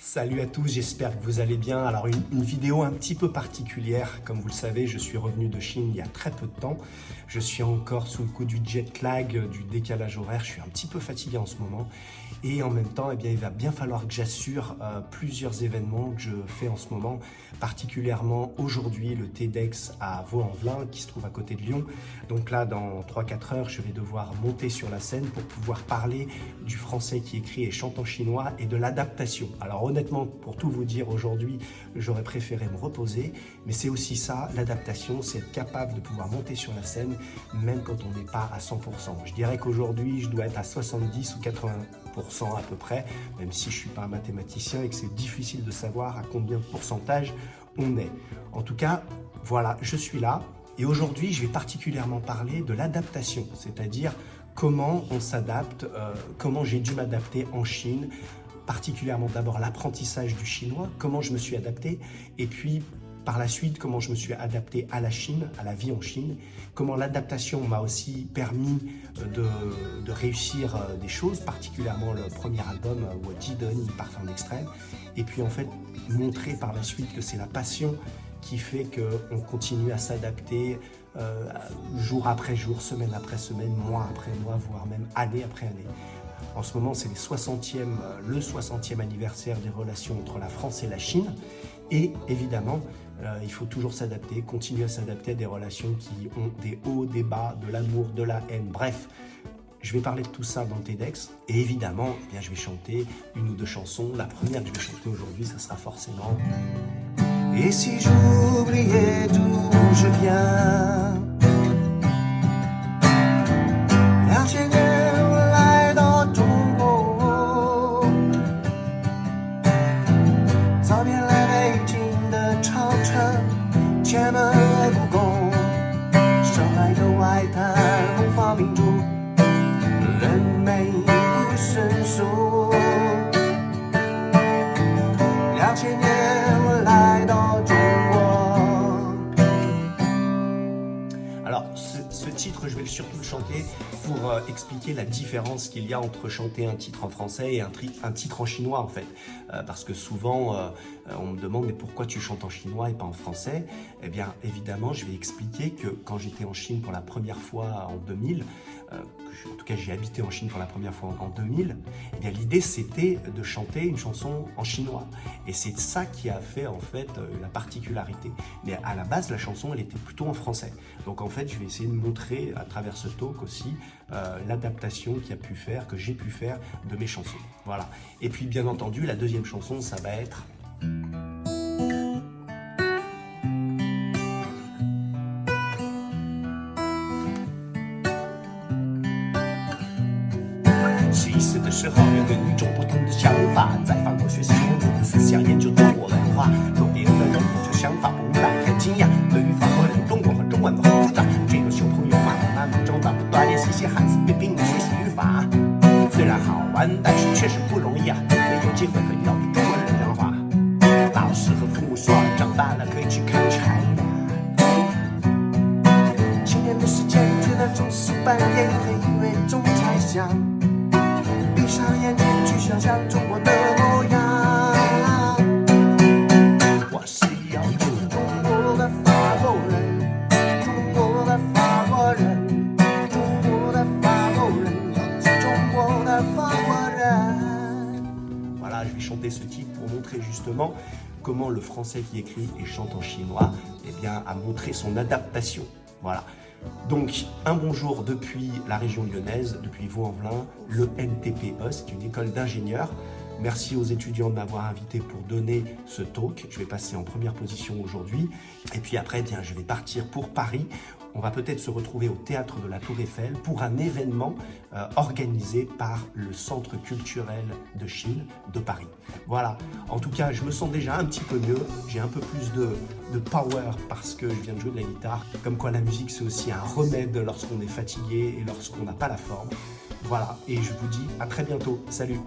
Salut à tous, j'espère que vous allez bien. Alors une vidéo un petit peu particulière. Comme vous le savez, je suis revenu de Chine il y a très peu de temps. Je suis encore sous le coup du jet lag, du décalage horaire. Je suis un petit peu fatigué en ce moment. Et en même temps, il va bien falloir que j'assure plusieurs événements que je fais en ce moment. Particulièrement aujourd'hui, le TEDx à Vaux-en-Velin qui se trouve à côté de Lyon. Donc là, dans 3-4 heures, je vais devoir monter sur la scène pour pouvoir parler du français qui écrit et chante en chinois et de l'adaptation. Alors honnêtement, pour tout vous dire, aujourd'hui, j'aurais préféré me reposer, mais c'est aussi ça, l'adaptation, c'est être capable de pouvoir monter sur la scène, même quand on n'est pas à 100%. Je dirais qu'aujourd'hui, je dois être à 70 ou 80% à peu près, même si je ne suis pas un mathématicien et que c'est difficile de savoir à combien de pourcentage on est. En tout cas, voilà, je suis là. Et aujourd'hui, je vais particulièrement parler de l'adaptation, c'est-à-dire comment on s'adapte, comment j'ai dû m'adapter en Chine, particulièrement d'abord l'apprentissage du chinois, comment je me suis adapté, et puis par la suite, comment je me suis adapté à la Chine, à la vie en Chine, comment l'adaptation m'a aussi permis de réussir des choses, particulièrement le premier album, Jidon, Parfum d'extrême, et puis en fait, montrer par la suite que c'est la passion qui fait qu'on continue à s'adapter jour après jour, semaine après semaine, mois après mois, voire même année après année. En ce moment, c'est le 60e anniversaire des relations entre la France et la Chine. Et évidemment, il faut toujours s'adapter, continuer à s'adapter à des relations qui ont des hauts, des bas, de l'amour, de la haine, bref. Je vais parler de tout ça dans le TEDx. Et évidemment, je vais chanter une ou deux chansons. La première que je vais chanter aujourd'hui, ça sera forcément... Et si j'oubliais d'où je viens, Alors, ce titre, je vais surtout le chanter pour expliquer la différence qu'il y a entre chanter un titre en français et un titre en chinois, en fait. Parce que souvent, on me demande « mais pourquoi tu chantes en chinois et pas en français ?» Eh bien, évidemment, je vais expliquer que quand j'étais en Chine pour la première fois en 2000, en tout cas, j'ai habité en Chine pour la première fois en 2000, eh bien, l'idée, c'était de chanter une chanson en chinois. Et c'est ça qui a fait, en fait, la particularité. Mais à la base, la chanson, elle était plutôt en français. Donc, en fait, je vais essayer de montrer à travers ce talk aussi l'adaptation que j'ai pu faire de mes chansons. Voilà. Et puis, bien entendu, la deuxième chanson, ça va être...其实的时候有个与众不同的想法，在法国学习孔子的思想，研究中国文化。周边的人有想法不明白，很惊讶。对于法国人，中国和中文都很复杂。这个小朋友慢慢长大，不断练习写汉字，并并学习语法。虽然好玩，但是确实不容易啊！没有机会和要的中文人讲话。老师和父母说，长大了可以去看 China。7年的时间，居然总是半夜黑，以为中猜想。闭上眼睛去想象中国的模样，我是要做中国的法国人，中国的法国人，中国的法国人，要做中国的法国人。Voilà, je vais chanter ce titre pour montrer justement comment le français qui écrit et chante en chinois a montré son adaptation. Voilà. Donc, un bonjour depuis la région lyonnaise, depuis Vaux-en-Velin, le NTPE, c'est une école d'ingénieurs. Merci aux étudiants de m'avoir invité pour donner ce talk. Je vais passer en première position aujourd'hui. Et puis après, je vais partir pour Paris. On va peut-être se retrouver au théâtre de la Tour Eiffel pour un événement organisé par le Centre culturel de Chine de Paris. Voilà, en tout cas, je me sens déjà un petit peu mieux. J'ai un peu plus de power parce que je viens de jouer de la guitare. Comme quoi la musique, c'est aussi un remède lorsqu'on est fatigué et lorsqu'on n'a pas la forme. Voilà, et je vous dis à très bientôt. Salut!